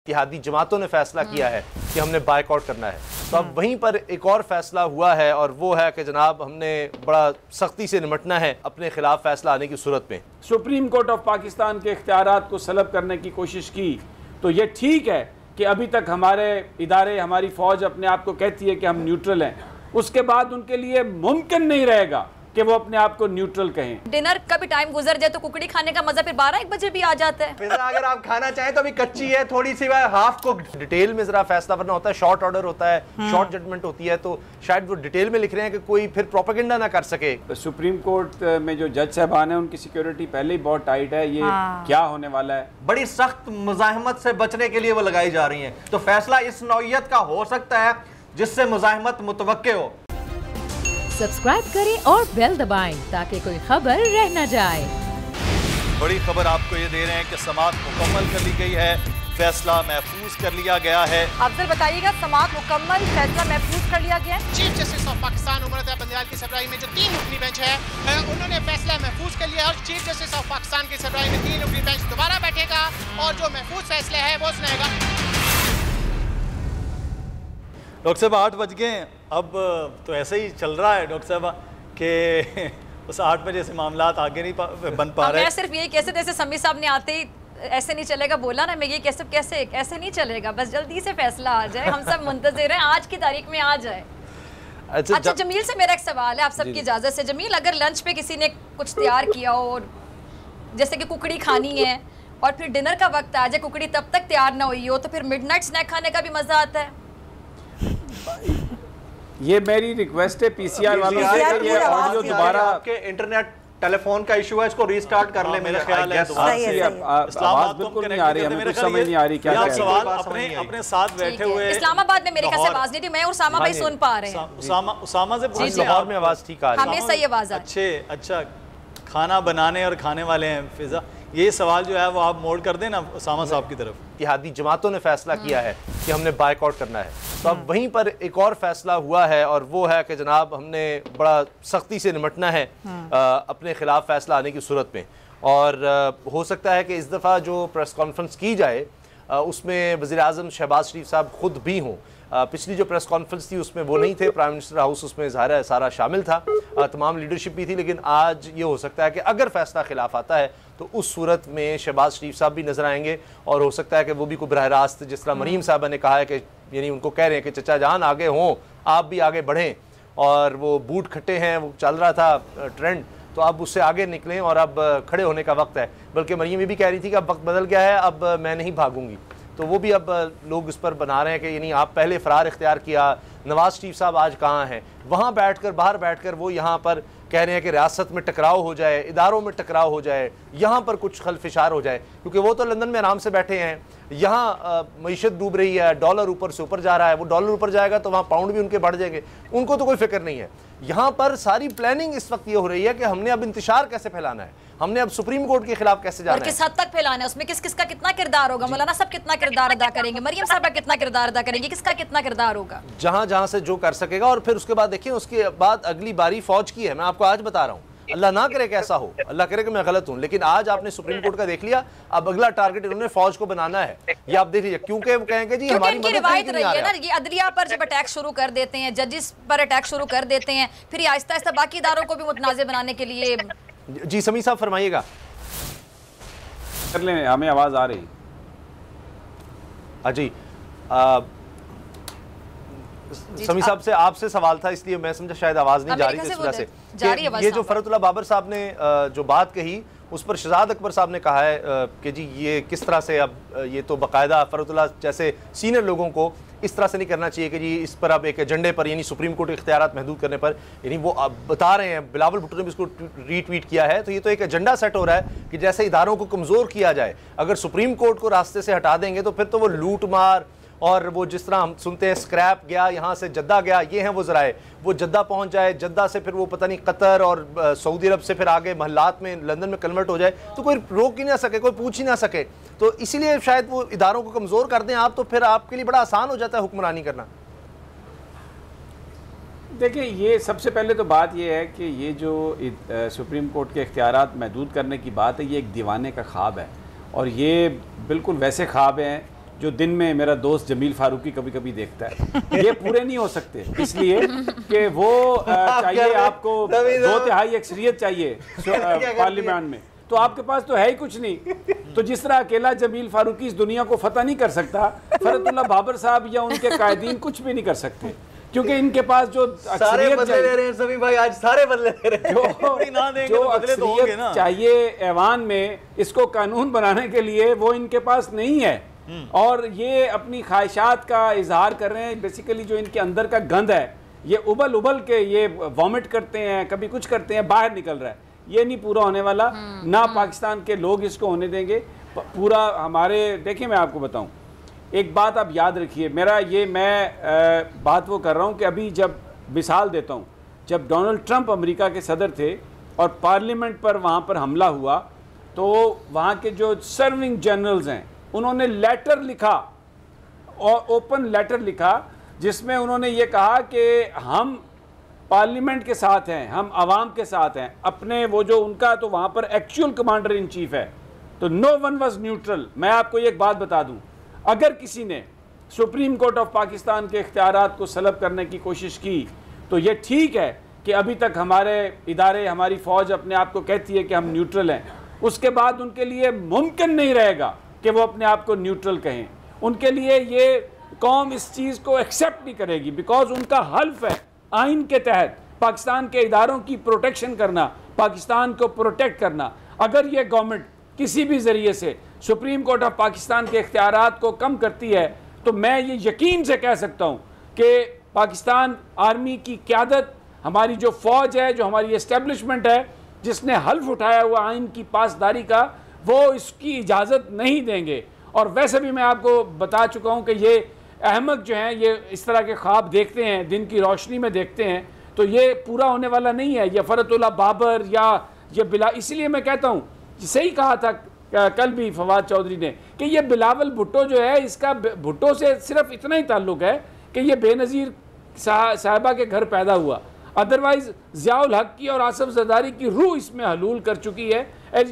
इत्तेहादी जमातों ने फैसला किया है कि हमने बायकॉट करना है। तो अब वहीं पर एक और फैसला हुआ है और वो है कि जनाब हमने बड़ा सख्ती से निमटना है अपने खिलाफ फैसला आने की सूरत में। सुप्रीम कोर्ट ऑफ पाकिस्तान के इख्तियारात को सलब करने की कोशिश की तो ये ठीक है कि अभी तक हमारे इदारे, हमारी फ़ौज अपने आप को कहती है कि हम न्यूट्रल हैं। उसके बाद उनके लिए मुमकिन नहीं रहेगा कि वो अपने आप को न्यूट्रल कहें। डिनर का भी टाइम गुजर जाए तो कुकड़ी खाने का मजा फिर 12-1 बजे भी आ जाता है। अगर आप खाना चाहें तो अभी कच्ची है, थोड़ी सी हाफ कुक। डिटेल में जरा फैसला करना होता है, शॉर्ट ऑर्डर होता है, शॉर्ट जजमेंट होती है, तो शायद वो डिटेल में लिख रहे हैं कि कोई फिर प्रोपेगेंडा ना कर सके। सुप्रीम कोर्ट में जो जज साहबान है उनकी सिक्योरिटी पहले ही बहुत टाइट है। ये क्या होने वाला है? बड़ी सख्त मुजाहमत से बचने के लिए वो लगाई जा रही है। तो फैसला इस नौइयत का हो सकता है जिससे मुजाहमत मुतवक्के हो। सब्सक्राइब करें और बेल दबाएं ताकि कोई खबर रह न जाए। बड़ी खबर आपको ये दे रहे हैं कि समाअत मुकम्मल कर ली गई है, फैसला महफूज कर लिया गया है। अफजल बताइएगा, समाअत मुकम्मल, फैसला महफूज कर लिया गया। Chief justice of Pakistan Umar Ata Bandial की सरबराही में जो 3 रुकनी बेंच है उन्होंने फैसला महफूज कर लिया और चीफ जस्टिस ऑफ पाकिस्तान की सरबराही में 3 रुकनी बेंच दोबारा बैठेगा और जो महफूज फैसले है वो सुनाएगा। डॉक्टर साहब 8 बज गए, अब तो ऐसे ही चल रहा है डॉक्टर साहब कि उस 8 बजे से मामला आगे नहीं बन पा रहे। मैं सिर्फ यही कैसे जैसे समी साहब ने आते ही ऐसे नहीं चलेगा बोला ना, मैं ये कैसे ऐसे नहीं चलेगा, बस जल्दी से फैसला आ जाए, हम सब मुंतजिर हैं आज की तारीख में आ जाए। अच्छा जमील से मेरा एक सवाल है आप सबकी इजाजत से। जमील, अगर लंच पे किसी ने कुछ तैयार किया हो, जैसे कि कुकड़ी खानी है और फिर डिनर का वक्त आ जाए, कुकड़ी तब तक तैयार ना हुई हो, तो फिर मिडनाइट स्नैक खाने का भी मजा आता है। ये मेरी रिक्वेस्ट है पीसीआर वालों से, ये ऑडियो दोबारा आपके इंटरनेट टेलीफोन का इशू है, इसको रीस्टार्ट कर ले। मेरा ख्याल है आवाज बिल्कुल नहीं आ रही, हमें कुछ समझ नहीं आ रही क्या सवाल। अपने साथ बैठे हुए इस्लामाबाद में मेरे ख्याल से आवाज नहीं थी, मैं और उसामा भाई सुन पा रहे हैं। उसामा से पूछिए, लाहौर में आवाज ठीक आ रही है? हमें सही आवाज आ रही है। अच्छा खाना बनाने और खाने वाले हैं फिजा, ये सवाल जो है वो आप मोड़ कर देना उसामा साहब की तरफ। इत्तेहादी जमातों ने फैसला किया है कि हमने बायकॉट करना है। तो अब वहीं पर एक और फैसला हुआ है और वो है कि जनाब हमने बड़ा सख्ती से निमटना है अपने खिलाफ फैसला आने की सूरत में। और हो सकता है कि इस दफ़ा जो प्रेस कॉन्फ्रेंस की जाए उसमें वज़ीर आज़म शहबाज शरीफ साहब खुद भी हों। पिछली जो प्रेस कॉन्फ्रेंस थी उसमें वो नहीं थे, प्राइम मिनिस्टर हाउस उसमें ज़ाहिर है सारा शामिल था, तमाम लीडरशिप भी थी। लेकिन आज ये हो सकता है कि अगर फैसला खिलाफ आता है तो उस सूरत में शहबाज शरीफ साहब भी नज़र आएंगे और हो सकता है कि वो भी कोई बराह रास्त, जिस तरह मरीम साहबा ने कहा है कि यानी उनको कह रहे हैं कि चचा जान आगे हों, आप भी आगे बढ़ें, और वो बूट खट्टे हैं, वो चल रहा था ट्रेंड, तो अब उससे आगे निकलें और अब खड़े होने का वक्त है। बल्कि मरीम ये भी कह रही थी कि अब वक्त बदल गया है, अब मैं नहीं भागूंगी। तो वो भी अब लोग इस पर बना रहे हैं कि यानी आप पहले फरार इख्तियार किया, नवाज शरीफ साहब आज कहाँ हैं, वहाँ बैठकर बाहर बैठकर वो यहाँ पर कह रहे हैं कि रियासत में टकराव हो जाए, इदारों में टकराव हो जाए, यहाँ पर कुछ खलफिशार हो जाए, क्योंकि वो तो लंदन में आराम से बैठे हैं। यहाँ मईशत डूब रही है, डॉलर ऊपर से ऊपर जा रहा है, वो डॉलर ऊपर जाएगा तो वहाँ पाउंड भी उनके बढ़ जाएंगे, उनको तो कोई फिक्र नहीं है। यहाँ पर सारी प्लानिंग इस वक्त ये हो रही है कि हमने अब इंतशार कैसे फैलाना है, हमने अब सुप्रीम कोर्ट के खिलाफ कैसे जाना है, और किस हद तक फैलाना है, उसमें किस किसका कितना किरदार होगा, मौलाना साहब कितना किरदार अदा करेंगे, मरियम साहब कितना किरदार अदा करेंगे, किसका कितना किरदार होगा, जहाँ जहाँ से जो कर सकेगा। और फिर उसके बाद देखिए, उसके बाद अगली बारी फौज की है। मैं आपको आज बता रहा हूँ, अल्लाह ना करे कि ऐसा हो, अल्लाह करे कि मैं गलत हूं, लेकिन आज आपने सुप्रीम कोर्ट का देख लिया, अब अगला टारगेट इन्होंने फौज को बनाना है। ये आप देख लीजिए, क्योंकि वो कहेंगे जी हमारी मदद रिवायत रही है ना, ये अदलिया पर जब अटैक शुरू कर देते हैं, जजेस पर अटैक शुरू कर देते हैं, फिर आहिस्ता आहिस्ता बाकी इदारों को भी मुतनाज़िर बनाने के लिए। जी समी साहब फरमाइएगा। कर लें, हमें आवाज आ रही। जी समी साहब से आपसे सवाल था, इसलिए मैं समझा शायद आवाज़ नहीं जा रही थी इस वजह से। ये जो फरतुल्लाह बाबर साहब ने जो बात कही उस पर शहजाद अकबर साहब ने कहा है कि जी ये किस तरह से, अब ये तो बाकायदा फरतुल्लाह जैसे सीनियर लोगों को इस तरह से नहीं करना चाहिए कि जी इस पर अब एक एजेंडे पर, यानी सुप्रीम कोर्ट के इख्तियारात महदूद करने पर, यानी वो अब बता रहे हैं, बिलावल भुट्टो ने भी इसको रीट्वीट किया है। तो ये तो एक एजेंडा सेट हो रहा है कि जैसे इदारों को कमज़ोर किया जाए, अगर सुप्रीम कोर्ट को रास्ते से हटा देंगे तो फिर तो वो लूट मार, और वो जिस तरह हम सुनते हैं स्क्रैप गया, यहाँ से जद्दा गया, ये हैं वो ज़राए, वो जद्दा पहुँच जाए, जद्दा से फिर वो पता नहीं कतर और सऊदी अरब से फिर आगे महल्लात में लंदन में कन्वर्ट हो जाए, तो कोई रोक ही ना सके, कोई पूछ ही ना सके। तो इसीलिए शायद वो इदारों को कमज़ोर कर दें आप, तो फिर आपके लिए बड़ा आसान हो जाता है हुक्मरानी करना। देखिए, ये सबसे पहले तो बात ये है कि ये जो सुप्रीम कोर्ट के इख्तियारात महदूद करने की बात है, ये एक दीवाने का ख्वाब है, और ये बिल्कुल वैसे ख्वाब हैं जो दिन में मेरा दोस्त जमील फारूकी कभी कभी देखता है, ये पूरे नहीं हो सकते, इसलिए कि वो चाहिए आपको 2/3 अक्सरियत चाहिए पार्लियामेंट में, तो आपके पास तो है ही कुछ नहीं। तो जिस तरह अकेला जमील फारूकी इस दुनिया को फतह नहीं कर सकता, फरतुल्लाह बाबर साहब या उनके कायदीन कुछ भी नहीं कर सकते, क्योंकि इनके पास जो सारे बदले ले रहे हैं सभी भाई, आज सारे बदले ले रहे हैं, जो अक्सरियत चाहिए ऐवान में इसको कानून बनाने के लिए, वो इनके पास नहीं है। और ये अपनी ख्वाहिशात का इजहार कर रहे हैं। बेसिकली जो इनके अंदर का गंद है, ये उबल उबल के ये वॉमिट करते हैं, कभी कुछ करते हैं, बाहर निकल रहा है। ये नहीं पूरा होने वाला, ना पाकिस्तान के लोग इसको होने देंगे पूरा। हमारे देखिए, मैं आपको बताऊं एक बात, आप याद रखिए, मैं बात वो कर रहा हूँ कि अभी जब मिसाल देता हूँ, जब डोनाल्ड ट्रंप अमेरिका के सदर थे और पार्लियामेंट पर वहाँ पर हमला हुआ, तो वहाँ के जो सर्विंग जनरल्स हैं उन्होंने लेटर लिखा, और ओपन लेटर लिखा, जिसमें उन्होंने ये कहा कि हम पार्लियामेंट के साथ हैं, हम आवाम के साथ हैं। अपने वो जो उनका तो वहाँ पर एक्चुअल कमांडर इन चीफ है, तो नो वन वाज न्यूट्रल। मैं आपको एक बात बता दूं, अगर किसी ने सुप्रीम कोर्ट ऑफ पाकिस्तान के इख्तियारात को सलब करने की कोशिश की, तो ये ठीक है कि अभी तक हमारे इदारे, हमारी फ़ौज अपने आप को कहती है कि हम न्यूट्रल हैं, उसके बाद उनके लिए मुमकिन नहीं रहेगा कि वो अपने आप को न्यूट्रल कहें। उनके लिए ये कौम इस चीज़ को एक्सेप्ट नहीं करेगी, बिकॉज उनका हल्फ है आइन के तहत पाकिस्तान के इदारों की प्रोटेक्शन करना, पाकिस्तान को प्रोटेक्ट करना। अगर ये गवर्नमेंट किसी भी ज़रिए से सुप्रीम कोर्ट ऑफ पाकिस्तान के इख्तियारात को कम करती है, तो मैं ये यकीन से कह सकता हूँ कि पाकिस्तान आर्मी की क़यादत, हमारी जो फ़ौज है, जो हमारी इस्टेब्लिशमेंट है, जिसने हल्फ उठाया हुआ आइन की पासदारी का, वो इसकी इजाज़त नहीं देंगे। और वैसे भी मैं आपको बता चुका हूँ कि ये अहमद जो हैं, ये इस तरह के ख्वाब देखते हैं, दिन की रोशनी में देखते हैं, तो ये पूरा होने वाला नहीं है। ये फरतुल्लाह बाबर या ये इसलिए मैं कहता हूँ, सही कहा था कल भी फवाद चौधरी ने कि ये बिलावल भुट्टो जो है, इसका भुट्टो से सिर्फ इतना ही ताल्लुक है कि ये बेनज़ीर साहिबा के घर पैदा हुआ, अदरवाइज़ ज़ियाउल हक की और आसिफ ज़रदारी की रूह इसमें हलूल कर चुकी है।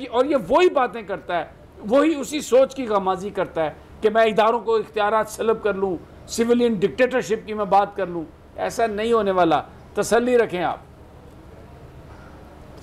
और ये वही बातें करता है, वही उसी सोच की गमाजी करता है कि मैं इदारों को इख्तियारात सलब कर लूँ, सिविलियन डिक्टेटरशिप की मैं बात कर लूँ। ऐसा नहीं होने वाला, तसल्ली रखें आप।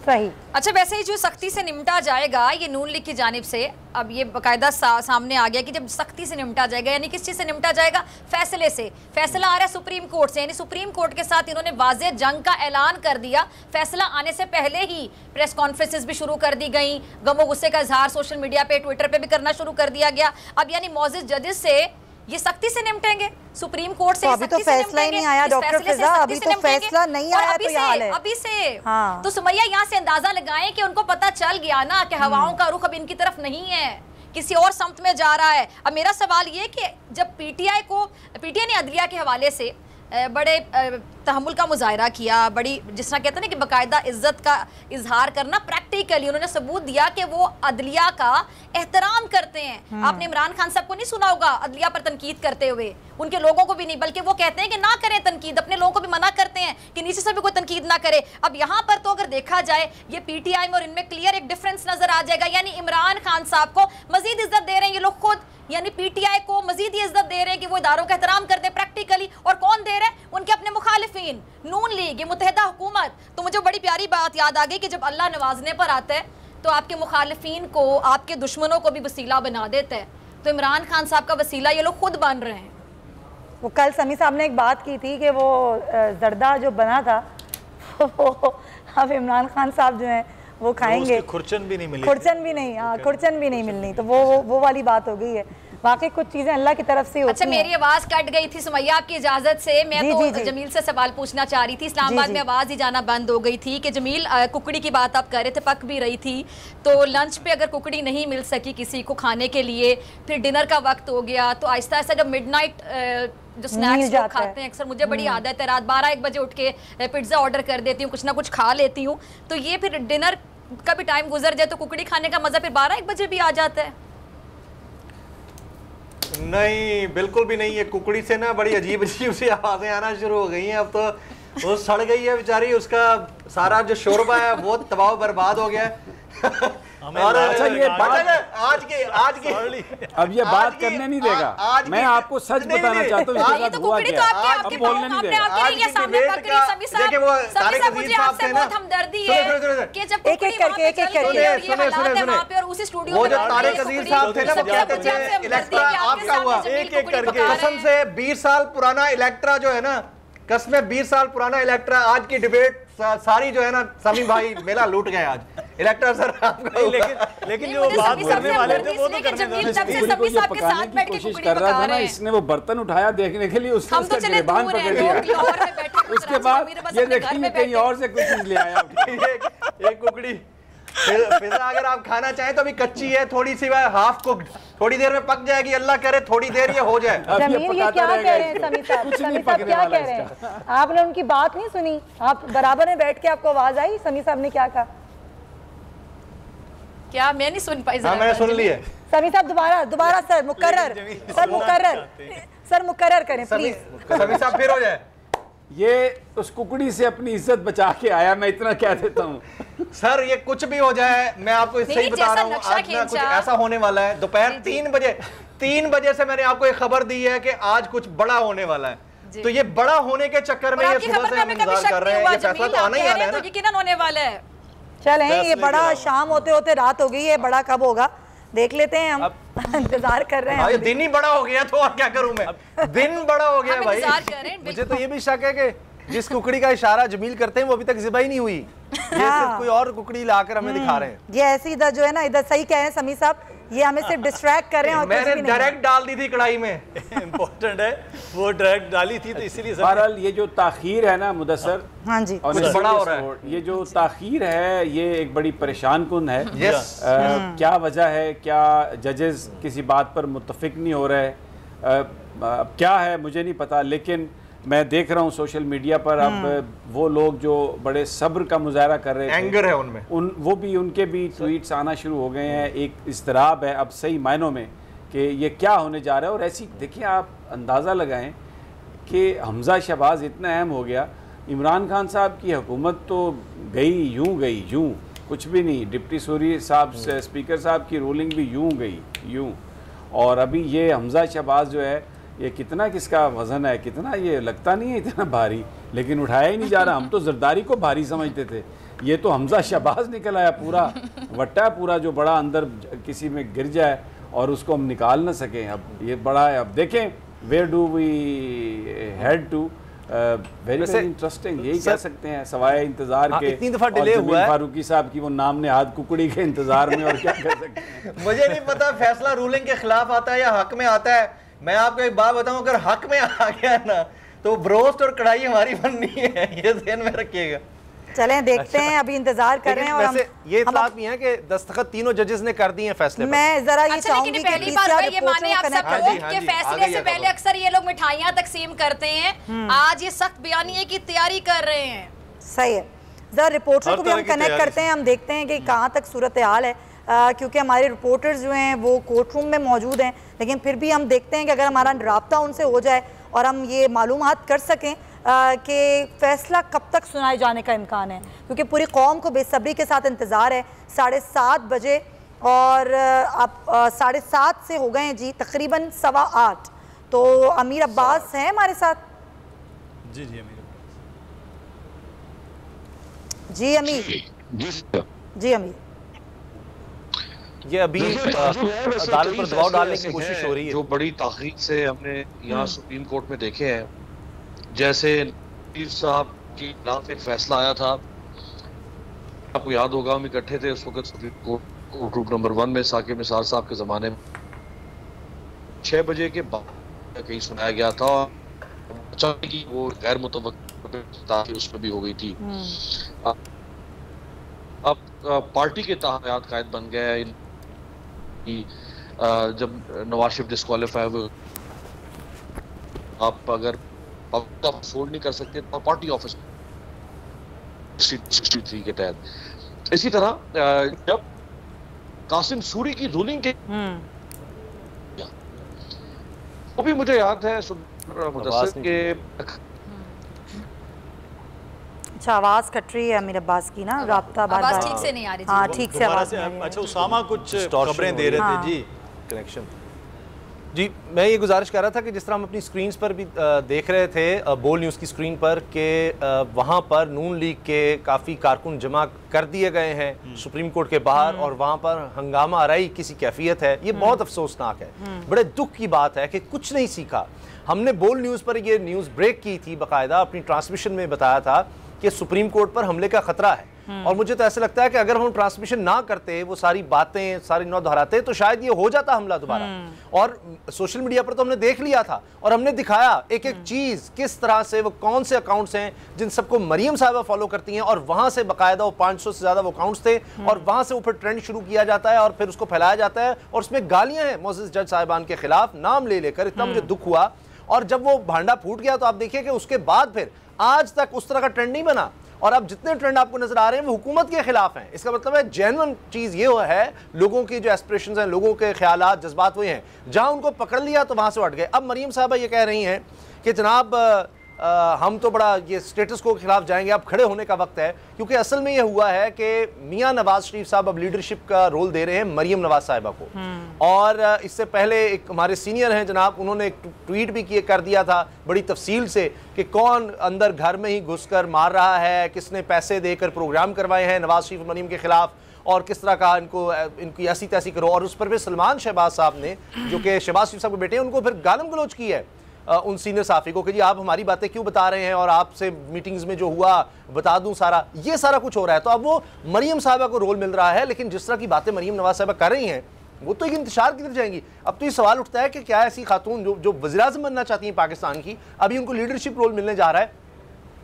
सही। अच्छा, वैसे ही जो सख्ती से निपटा जाएगा ये नून लीग की जानिब से, अब ये बाकायदा सामने आ गया कि जब सख्ती से निपटा जाएगा, यानी किस चीज़ से निपटा जाएगा? फैसले से। फैसला आ रहा है सुप्रीम कोर्ट से, यानी सुप्रीम कोर्ट के साथ इन्होंने वाज़ेह जंग का ऐलान कर दिया। फैसला आने से पहले ही प्रेस कॉन्फ्रेंसेस भी शुरू कर दी गई, गमो गुस्से का इजहार सोशल मीडिया पे, ट्विटर पे भी करना शुरू कर दिया गया। अब यानी मौजूद जजेस से ये सख्ती से निपटेंगे, सुप्रीम कोर्ट से अभी तो फैसला ही नहीं आया डॉक्टर फिजा, अभी तो फैसला नहीं आया, तो ये हाल है अभी से। हाँ। तो सुमैया यहाँ से अंदाजा लगाएं कि उनको पता चल गया ना कि हवाओं का रुख अब इनकी तरफ नहीं है, किसी और समत में जा रहा है। अब मेरा सवाल ये कि जब पीटीआई ने अदलिया के हवाले से बड़े तहम्मुल का मुजाहरा किया, बड़ी जिस तरह कहते हैं ना कि बाकायदा इज्जत का इजहार करना, प्रैक्टिकली उन्होंने सबूत दिया कि वो अदलिया का एहतराम करते हैं। आपने इमरान खान साहब को नहीं सुना होगा अदलिया पर तनकीद करते हुए, उनके लोगों को भी नहीं, बल्कि वो कहते हैं कि ना करें तनकीद, अपने लोगों को भी मना करते हैं कि नीचे से भी कोई तनकीद ना करे। अब यहाँ पर तो अगर देखा जाए ये पीटीआई में और इनमें क्लियर एक डिफरेंस नजर आ जाएगा, यानी इमरान खान साहब को मजीद इज्जत दे रहे हैं ये लोग खुद, यानी पीटीआई को मजीद इज्जत दे रहे हैं कि वो इदारों का एहतराम करते हैं प्रैक्टिकली। और कौन दे रहे हैं? उनके अपने मुखालिफिन, नून लीग, ये मुत्तहिदा हुकूमत। तो मुझे बड़ी प्यारी बात याद आ गई कि जब अल्लाह नवाजने पर आता है तो आपके मुखालिफिन को, आपके दुश्मनों को भी वसीला बना देता है। तो इमरान खान साहब का वसीला ये लोग खुद बन रहे हैं। वो कल समी साहब ने एक बात की थी कि वो जर्दा जो बना था वो अब इमरान खान साहब जो हैं वो खाएंगे, खुरचन भी नहीं मिली, खुरचन भी नहीं, हाँ खुरचन भी नहीं मिलनी, तो वो वाली बात हो गई है। वाकई कुछ चीजें अल्लाह की तरफ से होती हैं। अच्छा, मेरी आवाज कट गई थी सुमैया, आपकी इजाजत से मैं तो जमील से सवाल पूछना चाह रही थी। इस्लामाबाद में आवाज ही जाना बंद हो गई थी कि जमील कुकड़ी की बात आप कर रहे थे, पक भी रही थी, तो लंच पे अगर कुकड़ी नहीं मिल सकी किसी को खाने के लिए, फिर डिनर का वक्त हो गया, तो आहिस्ता आहिस्ता जब मिडनाइट जो स्नैक्स लोग खाते हैं, अक्सर मुझे बड़ी आदत है रात 12-1 बजे उठ के पिज्ज़ा ऑर्डर कर देती हूँ, कुछ ना कुछ खा लेती हूँ, तो ये फिर डिनर का भी टाइम गुजर जाए तो कुकड़ी खाने का मजा फिर 12-1 बजे भी आ जाता है। नहीं, बिल्कुल भी नहीं। ये कुकड़ी से ना बड़ी अजीब अजीब सी आवाजें आना शुरू हो गई हैं। अब तो वो सड़ गई है बेचारी, उसका सारा जो शोरबा है वो तबाह बर्बाद हो गया है। और अच्छा ये बात आज की अब ये बात करने नहीं देगा। मैं आपको सच बताना चाहता हूँ इसके साथ हुआ क्या, अब बोलने नहीं देगा। देखिए वो तारिक अजीज साहब थे ना, वो जो तारिक अजीज साहब थे ना, वो कहते थे इलेक्ट्रा आपका हुआ, एक-एक करके कसम से 20 साल पुराना इलेक्ट्रा जो है ना, कसम 20 साल पुराना इलेक्ट्रा, आज की डिबेट सारी जो है ना, समी भाई मेला लूट गए आज इलेक्ट्रा सर आपका। लेकिन जो बात करने वाले थे वो तो पकाने की कोशिश कर रहा था ना, इसने वो बर्तन उठाया देखने के लिए, उसने उसका गिरबान पकड़ लिया। उसके बाद ये देखिए कहीं और से कुछ चीज ले आया। एक कुकड़ी पिज़्ज़ा अगर आप खाना चाहें तो अभी कच्ची है, थोड़ी सी हाफ कुक्ड, थोड़ी देर में पक जाएगी, अल्लाह करे थोड़ी देर ये हो जाए। जमीर ये क्या कह रहे हैं समी साहब, समी साहब क्या कह रहे हैं? आपने उनकी बात नहीं सुनी, आप बराबर में बैठ के आपको आवाज आई समी साहब ने क्या कहा? क्या मैं नहीं सुन पाई? हाँ मैंने सुन ली है। समी साहब दोबारा सर मुकर्रर करें प्लीज। समी साहब फिर हो जाए। ये उस कुकड़ी से अपनी इज्जत बचा के आया, मैं इतना कह देता हूँ। सर ये कुछ भी हो जाए, मैं आपको सही बता रहा हूँ, आज ना कुछ ऐसा होने वाला है। दोपहर 3 बजे से मैंने आपको एक खबर दी है कि आज कुछ बड़ा होने वाला है, तो ये बड़ा होने के चक्कर में ये सुबह से हम इंतजार कर रहे हैं, ये फैसला तो आना ही आना है ना। यकीनन होने वाला है। चलें, ये बड़ा शाम होते होते रात हो गई है, बड़ा कब होगा देख लेते हैं, हम इंतजार कर रहे हैं। दिन ही बड़ा हो गया तो और क्या करूं मैं, दिन बड़ा हो गया भाई। मुझे तो ये भी शक है कि जिस कुकड़ी का इशारा जमील करते हैं वो अभी तक ज़िबा ही नहीं हुई, ये सिर्फ कोई और कुकड़ी लाकर हमें दिखा रहे हैं। ये ऐसे इधर जो है ना, इधर सही कह रहे हैं समी साहब, ये हमें सिर्फ डिस्ट्रैक्ट कर रहे हैं। और मैंने डायरेक्ट डाल दी थी कढ़ाई में। इम्पोर्टेंट है वो डायरेक्ट डाली थी, तो इसीलिए बहरहाल ये जो ताखीर है ना मुदस्सर, हाँ जी, और कुछ बड़ा हो रहा है। ये जो ताखीर है ये एक बड़ी परेशान कुन है। क्या वजह है, क्या जजेस किसी बात पर मुत्तफिक नहीं हो रहे, क्या है मुझे नहीं पता, लेकिन मैं देख रहा हूँ सोशल मीडिया पर अब वो लोग जो बड़े सब्र का मुजाहरा कर रहे थे, एंगर है उनमें, उनके भी ट्वीट्स आना शुरू हो गए हैं। एक इस्तराब है अब सही मायनों में कि ये क्या होने जा रहा है। और ऐसी देखिए, आप अंदाज़ा लगाएं कि हमज़ा शहबाज इतना अहम हो गया, इमरान खान साहब की हुकूमत तो गई यूं, कुछ भी नहीं। डिप्टी सूरी साहब से स्पीकर साहब की रूलिंग भी यूं, और अभी ये हमज़ा शहबाज जो है, ये कितना किसका वज़न है, कितना, ये लगता नहीं है इतना भारी, लेकिन उठाया ही नहीं जा रहा। हम तो जरदारी को भारी समझते थे, ये तो हमज़ा शहबाज निकल आया, पूरा वट्टा पूरा, जो बड़ा अंदर किसी में गिर जाए और उसको हम निकाल ना सकें। अब ये बड़ा है, अब देखें where do we head to. Very interesting, यही कह सकते हैं सवाए इंतजार के। इतनी दफा डिले हुआ है फारूकी साहब की वो नाम ने हाथ कुकड़ी के इंतजार में, और क्या कर सकते हैं। मुझे नहीं पता फैसला रूलिंग के खिलाफ आता है या हक में आता है। मैं आपको एक बात बताऊं, अगर हक में आ गया ना तो ब्रोस्ट और कढ़ाई हमारी बननी है, ये ध्यान में रखिएगा। चलें देखते हैं, अभी इंतजार कर रहे हैं। और ये इत्तलात भी है कि दस्तखत तीनों जजेस ने कर दिए हैं फैसले पर। मैं जरा ये चाहूंगी कि पहली बार ये माने आप सब लोग के फैसले से पहले अक्सर ये लोग मिठाइयां तकसीम करते हैं, आज ये सख्त बयानिए की तैयारी कर रहे हैं। सही है, जरा रिपोर्टर को भी हम कनेक्ट करते हैं, हम देखते हैं कि कहाँ तक सूरत हाल है, क्योंकि हमारे रिपोर्टर्स जो हैं वो कोर्ट रूम में मौजूद हैं, लेकिन फिर भी हम देखते हैं कि अगर हमारा रब्ता उनसे हो जाए और हम ये मालूमात कर सकें कि फ़ैसला कब तक सुनाए जाने का इम्कान है, क्योंकि पूरी कौम को बेसब्री के साथ इंतज़ार है। 7:30 बजे और अब 7:30 से हो गए हैं जी, तकरीबन 8:15। तो अमीर अब्बास हैं हमारे साथ। जी अमीर। ये अभी अदालत पर दबाव डालने की कोशिश हो रही है, जो बड़ी ताक़ीद से हमने यहाँ सुप्रीम कोर्ट में देखे हैं। जैसे नज़ीर साहब के खिलाफ एक फैसला आया था, आपको याद होगा, हम इकट्ठे थे उस वक्त सुप्रीम कोर्ट ग्रुप नंबर 1 में, साकिब निसार साहब के ज़माने में। 6 बजे के बाद कहीं सुनाया गया था, अचानक की वो गैर मुतवक्किल उसमें भी हो गई थी। अब पार्टी के तहत कायद बन गए जब नवाज शरीफ डिस्क्वालीफाई हुए, आप अगर अफोर्ड नहीं कर सकते तो पार्टी ऑफिस 63 के तहत। इसी तरह जब कासिम सूरी की रूलिंग के वो भी मुझे याद है मुदस्सिर के अच्छा, आवाज कट रही है अमीर अब्बास की ना, राब्ता बार आवाज ठीक से नहीं आ रही। हाँ ठीक से आवाज। अच्छा, उसामा कुछ खबरें दे रहे थे जी, कनेक्शन। जी मैं ये गुजारिश कर रहा था कि जिस तरह हम अपनी स्क्रीन्स पर भी देख रहे थे बोल न्यूज़ की स्क्रीन पर कि वहाँ पर नून लीग के काफ़ी कारकुन जमा कर दिए गए हैं सुप्रीम कोर्ट के बाहर और वहाँ पर हंगामा आराई किसी कैफियत है, ये बहुत अफसोसनाक है। बड़े दुख की बात है कि कुछ नहीं सीखा। हमने बोल न्यूज़ पर ये न्यूज़ ब्रेक की थी, बाकायदा अपनी ट्रांसमिशन में बताया था कि सुप्रीम कोर्ट पर हमले का खतरा है। और मुझे तो ऐसा लगता है कि अगर हम ट्रांसमिशन ना करते, वो सारी बातें सारी न दोहराते, तो शायद ये हो जाता हमला दोबारा। और सोशल मीडिया पर तो हमने देख लिया था और हमने दिखाया एक एक चीज किस तरह से, वो कौन से अकाउंट्स हैं जिन सबको मरियम साहिबा फॉलो करती हैं, और वहां से बाकायदा वो 500 से ज्यादा वो अकाउंट्स थे और वहां से वो फिर ट्रेंड शुरू किया जाता है और फिर उसको फैलाया जाता है और उसमें गालियां हैं मोअज़्ज़िज़ जज साहिबान के खिलाफ नाम ले लेकर। इतना मुझे दुख हुआ। और जब वो भांडा फूट गया तो आप देखिए कि उसके बाद फिर आज तक उस तरह का ट्रेंड नहीं बना। और अब जितने ट्रेंड आपको नजर आ रहे हैं वो हुकूमत के खिलाफ हैं। इसका मतलब है जेन्युइन चीज ये है, लोगों की जो एस्पिरेशंस हैं, लोगों के ख्यालात जज्बात वही हैं, जहां उनको पकड़ लिया तो वहां से हट गए। अब मरियम साहबा ये कह रही हैं कि जनाब हम तो बड़ा ये स्टेटस को खिलाफ जाएंगे, अब खड़े होने का वक्त है। क्योंकि असल में ये हुआ है कि मियां नवाज शरीफ साहब अब लीडरशिप का रोल दे रहे हैं मरियम नवाज साहिबा को। और इससे पहले एक हमारे सीनियर हैं जनाब, उन्होंने एक ट्वीट भी कर दिया था बड़ी तफसील से कि कौन अंदर घर में ही घुसकर मार रहा है, किसने पैसे देकर प्रोग्राम करवाए हैं नवाज शरीफ और मरियम के खिलाफ, और किस तरह कहा इनकी ऐसी तैसी करो। और उस पर भी सलमान शहबाज साहब ने, जो कि शहबाज शरीफ साहब के बेटे हैं, उनको फिर गालम गलोच की है उन सीनियर साफी को कि जी आप हमारी बातें क्यों बता रहे हैं और आपसे मीटिंग्स में जो हुआ बता दूं सारा, ये सारा कुछ हो रहा है। तो अब वो मरियम साहिबा को रोल मिल रहा है, लेकिन जिस तरह की बातें मरियम नवाज साहिबा कर रही हैं वो तो एक इंतशार की तरफ जाएंगी। अब तो ये सवाल उठता है कि क्या ऐसी खातून जो वज़ीर-ए-आज़म बनना चाहती हैं पाकिस्तान की, अभी उनको लीडरशिप रोल मिलने जा रहा है,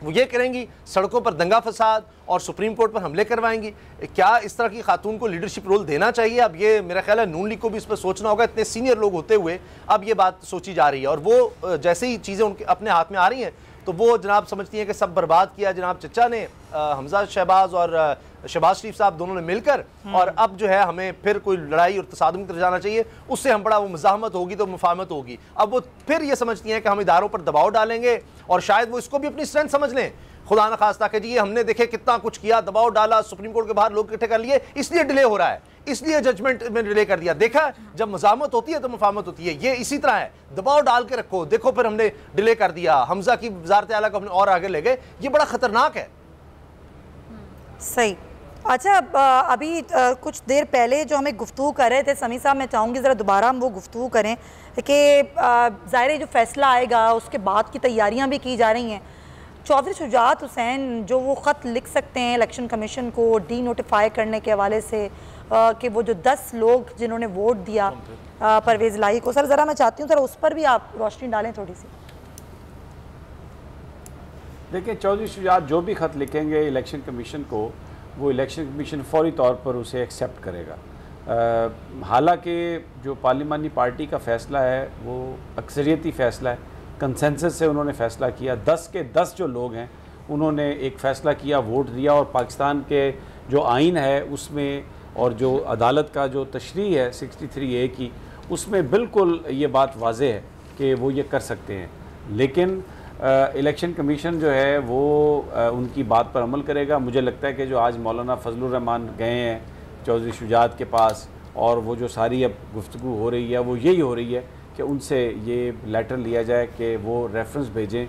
वो ये करेंगी सड़कों पर दंगा फसाद और सुप्रीम कोर्ट पर हमले करवाएंगी? क्या इस तरह की खातून को लीडरशिप रोल देना चाहिए? अब ये मेरा ख्याल है नून लीग को भी इस पर सोचना होगा। इतने सीनियर लोग होते हुए अब ये बात सोची जा रही है, और वो जैसे ही चीज़ें उनके अपने हाथ में आ रही हैं तो वो जनाब समझती हैं कि सब बर्बाद किया जनाब चचा ने, हमजा शहबाज और शहबाज शरीफ साहब दोनों ने मिलकर, और अब जो है हमें फिर कोई लड़ाई और तसादुम की तरफ जाना चाहिए। उससे हम बड़ा वो मुज़ाहमत होगी तो मुफाहमत होगी। अब वो फिर ये समझती हैं कि हम इदारों पर दबाव डालेंगे, और शायद वो इसको भी अपनी स्ट्रेंथ समझ लें, खुदा न खास्ता कि जी हमने देखे कितना कुछ किया, दबाव डाला, सुप्रीम कोर्ट के बाहर लोग इकट्ठे कर लिए, इसलिए डिले हो रहा है, इसलिए जजमेंट में डिले कर दिया। देखा, जब मुज़ाहमत होती है तो मुफाहमत होती है। ये इसी तरह है, दबाव डाल के रखो, देखो फिर हमने डिले कर दिया, हमजा की वज़ारत आला को हमने और आगे ले गए, ये बड़ा ख़तरनाक है। सही। अच्छा, अभी कुछ देर पहले जो हमें गुफ्तगू कर रहे थे समी साहब, मैं चाहूँगी ज़रा दोबारा हम वो गुफ्तगू करें कि ज़ाहिर जो फ़ैसला आएगा उसके बाद की तैयारियाँ भी की जा रही हैं। चौधरी शुजात हुसैन जो वो ख़त लिख सकते हैं इलेक्शन कमीशन को डी नोटिफाई करने के हवाले से कि वो जो 10 लोग जिन्होंने वोट दिया परवेज़ इलाही को, सर ज़रा मैं चाहती हूँ सर उस पर भी आप रोशनी डालें थोड़ी सी। देखिए, चौधरी शुजात जो भी ख़त लिखेंगे इलेक्शन कमीशन को, वो इलेक्शन कमीशन फौरी तौर पर उसे एक्सेप्ट करेगा। हालांकि जो पार्लिमानी पार्टी का फ़ैसला है वो अक्सरियती फ़ैसला है, कंसेंसस से उन्होंने फ़ैसला किया। 10 के 10 जो लोग हैं उन्होंने एक फ़ैसला किया, वोट दिया, और पाकिस्तान के जो आइन है उसमें और जो अदालत का जो तशरीह है 63A की, उसमें बिल्कुल ये बात वाज़ेह है कि वो ये कर सकते हैं। लेकिन इलेक्शन कमीशन जो है वो उनकी बात पर अमल करेगा। मुझे लगता है कि जो आज मौलाना फजलुर रहमान गए हैं चौधरी शुजात के पास, और वो जो सारी अब गुफ्तगू हो रही है वो यही हो रही है कि उनसे ये लेटर लिया जाए कि वो रेफरेंस भेजें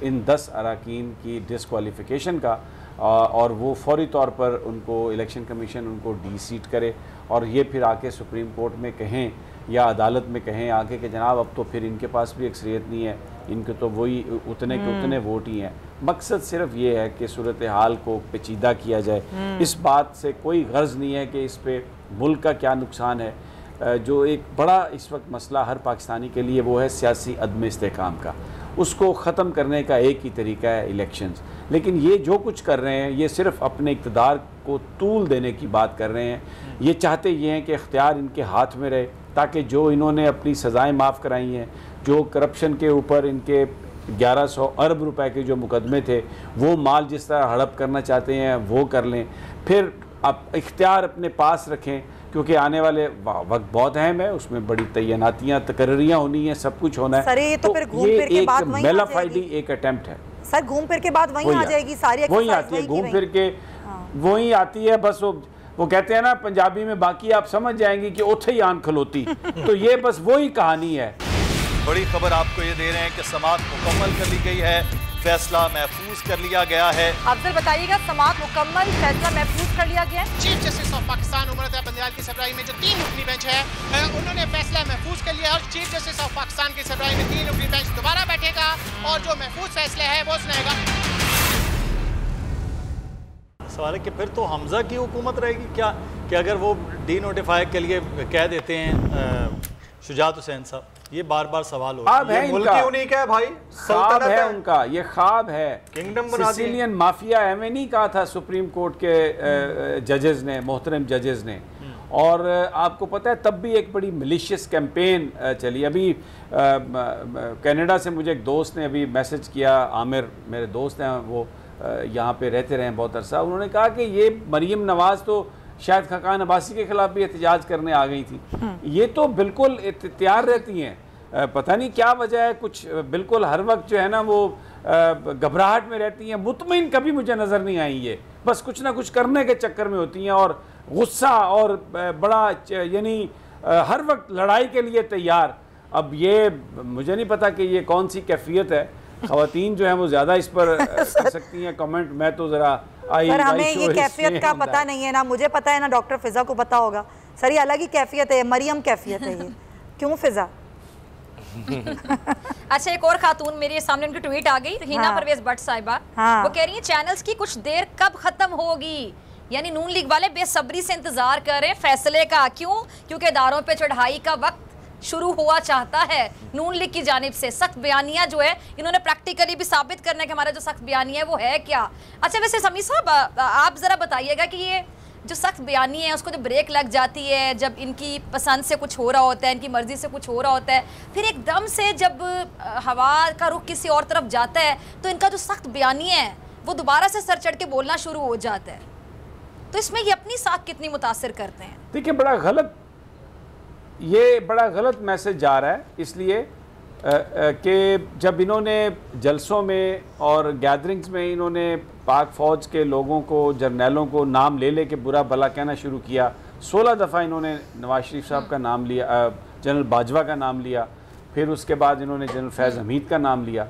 इन 10 अरकान की डिसक्वालिफिकेशन का, और वो फौरी तौर पर उनको इलेक्शन कमीशन उनको डी-सीट करे, और ये फिर आके सुप्रीम कोर्ट में कहें या अदालत में कहें आके कि जनाब अब तो फिर इनके पास भी अक्सरियत नहीं है, इनके तो वही उतने के उतने वोट ही हैं। मकसद सिर्फ ये है कि सूरत हाल को पेचीदा किया जाए। इस बात से कोई गर्ज नहीं है कि इस पे मुल्क का क्या नुकसान है। जो एक बड़ा इस वक्त मसला हर पाकिस्तानी के लिए वो है सियासी अदम इस्तेहकाम का, उसको ख़त्म करने का एक ही तरीका है इलेक्शंस। लेकिन ये जो कुछ कर रहे हैं ये सिर्फ अपने इक़्तिदार को तूल देने की बात कर रहे हैं। ये चाहते ये हैं कि इख्तियार इनके हाथ में रहे, ताकि जो इन्होंने अपनी सज़ाएँ माफ़ कराई हैं, जो करप्शन के ऊपर इनके 1100 अरब रुपए के जो मुकदमे थे, वो माल जिस तरह हड़प करना चाहते हैं वो कर लें, फिर आप इख्तियार अपने पास रखें। क्योंकि आने वाले वक्त बहुत अहम है, उसमें बड़ी तैनातियाँ तकर्रियाँ होनी है, सब कुछ होना है। सर ये तो फिर घूम फिर के बाद वहीं मेला फाइडी एक अटेम्प्ट है सर, घूम फिर के बाद वहीं आ जाएगी सारी, वहीं आती है, घूम फिर के वहीं आती है। बस वो कहते हैं ना पंजाबी में, बाकी आप समझ जाएंगे कि उथे ही आन खलोती। तो ये बस वही कहानी है। बड़ी खबर आपको ये दे रहे हैं कि समाअत मुकम्मल कर ली गई है, फैसला महफूज कर लिया गया है। अफजल बताइएगा, समाअत मुकम्मल, फैसला महफूज कर लिया गया है। Chief justice of Pakistan Umar Bandial की सरबराही में जो 3 रुकनी बेंच है, उन्होंने फैसला महफूज कर लिया और चीफ जस्टिस ऑफ पाकिस्तान की सरबराही में 3 रुकनी बेंच दोबारा बैठेगा और जो महफूज फैसला है वो सुनाएगा। सवाल है कि फिर तो हमजा की हुकूमत रहेगी क्या, कि अगर वो डी नोटिफाई के लिए कह देते हैं शुजात हुसैन साहब, ये बार बार सवाल हो ख्वाब है इनका, उन्हीं का है भाई, ख्वाब है उनका, ये ख्वाब है, किंगडम बना सिसिलियन माफिया एवं नहीं कहा था सुप्रीम कोर्ट के जजेस ने, मोहतरम जजेस ने। और आपको पता है तब भी एक बड़ी मिलिशियस कैंपेन चली। अभी कनाडा से मुझे एक दोस्त ने अभी मैसेज किया, आमिर मेरे दोस्त हैं, वो यहाँ पे रहते रहे बहुत अरसा, उन्होंने कहा कि ये मरीम नवाज़ तो शायद खकान अब्बासी के खिलाफ भी एहतजाज करने आ गई थी। ये तो बिल्कुल तैयार रहती हैं, पता नहीं क्या वजह है, कुछ बिल्कुल हर वक्त जो है ना वो घबराहट में रहती हैं, मुतमईन कभी मुझे नज़र नहीं आई। ये बस कुछ ना कुछ करने के चक्कर में होती हैं और गुस्सा और बड़ा यानी हर वक्त लड़ाई के लिए तैयार। अब ये मुझे नहीं पता कि ये कौन सी कैफियत है, ख़वातीन जो है वो ज़्यादा इस पर कर सकती हैं कमेंट, मैं तो ज़रा सर हमें ये कैफियत का पता नहीं है, ना मुझे पता है ना डॉक्टर फिजा को पता होगा। सर ये अलग ही कैफियत है, मरियम कैफियत है ये। क्यों फिजा? अच्छा, एक और खातून मेरे सामने उनकी ट्वीट आ गई, हिना परवेज भट्ट साहिबा, वो कह रही है चैनल्स की कुछ देर कब खत्म होगी, यानी नून लीग वाले बेसब्री से इंतजार कर रहे हैं फैसले का। क्यों? क्योंकि इदारों पे चढ़ाई का वक्त शुरू हुआ चाहता है नून लीग की जानिब से। सख्त बयानिया जो है इन्होंने प्रैक्टिकली भी साबित करना है कि हमारा जो सख्त बयानिया है वो है क्या। अच्छा वैसे समी साहब आप ज़रा बताइएगा कि ये जो सख्त बयानी है उसको जो ब्रेक लग जाती है, जब इनकी पसंद से कुछ हो रहा होता है, इनकी मर्ज़ी से कुछ हो रहा होता है, फिर एकदम से जब हवा का रुख किसी और तरफ जाता है तो इनका जो सख्त बयानी है वो दोबारा से सर चढ़ के बोलना शुरू हो जाता है। तो इसमें ये अपनी साख कितनी मुतासिर करते हैं? देखिए बड़ा गलत मैसेज जा रहा है, इसलिए कि जब इन्होंने जलसों में और गैदरिंग्स में इन्होंने पाक फ़ौज के लोगों को, जर्नैलों को नाम ले ले के बुरा भला कहना शुरू किया। 16 दफ़ा इन्होंने नवाज शरीफ साहब का नाम लिया, जनरल बाजवा का नाम लिया, फिर उसके बाद इन्होंने जनरल फैज़ हमीद का नाम लिया।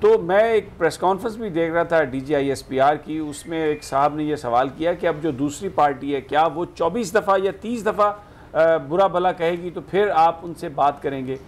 तो मैं एक प्रेस कॉन्फ्रेंस भी देख रहा था DGISPR की, उसमें एक साहब ने यह सवाल किया कि अब जो दूसरी पार्टी है क्या वो 24 दफ़ा या 30 दफ़ा बुरा भला कहेगी तो फिर आप उनसे बात करेंगे।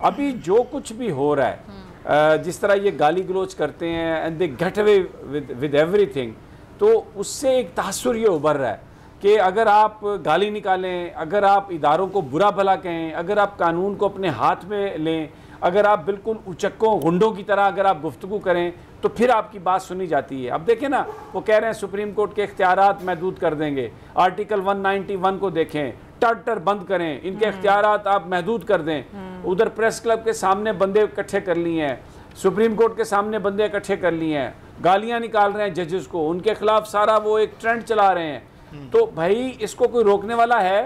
अभी जो कुछ भी हो रहा है, जिस तरह ये गाली गलोच करते हैं and they get away with everything, तो उससे एक तासुर ये उभर रहा है कि अगर आप गाली निकालें, अगर आप इदारों को बुरा भला कहें, अगर आप कानून को अपने हाथ में लें, अगर आप बिल्कुल उचक्कों गुंडों की तरह अगर आप गुफ्तगू करें तो फिर आपकी बात सुनी जाती है। अब देखें ना, वो कह रहे हैं सुप्रीम कोर्ट के इख्तियारात महदूद कर देंगे, आर्टिकल 191 को देखें, टर्टर बंद करें, इनके इख्तियारात आप महदूद कर दें। उधर प्रेस क्लब के सामने बंदे इकट्ठे कर लिए हैं, सुप्रीम कोर्ट के सामने बंदे इकट्ठे कर लिए हैं, गालियां निकाल रहे हैं जजेस को, उनके खिलाफ सारा वो एक ट्रेंड चला रहे हैं। तो भाई इसको कोई रोकने वाला है?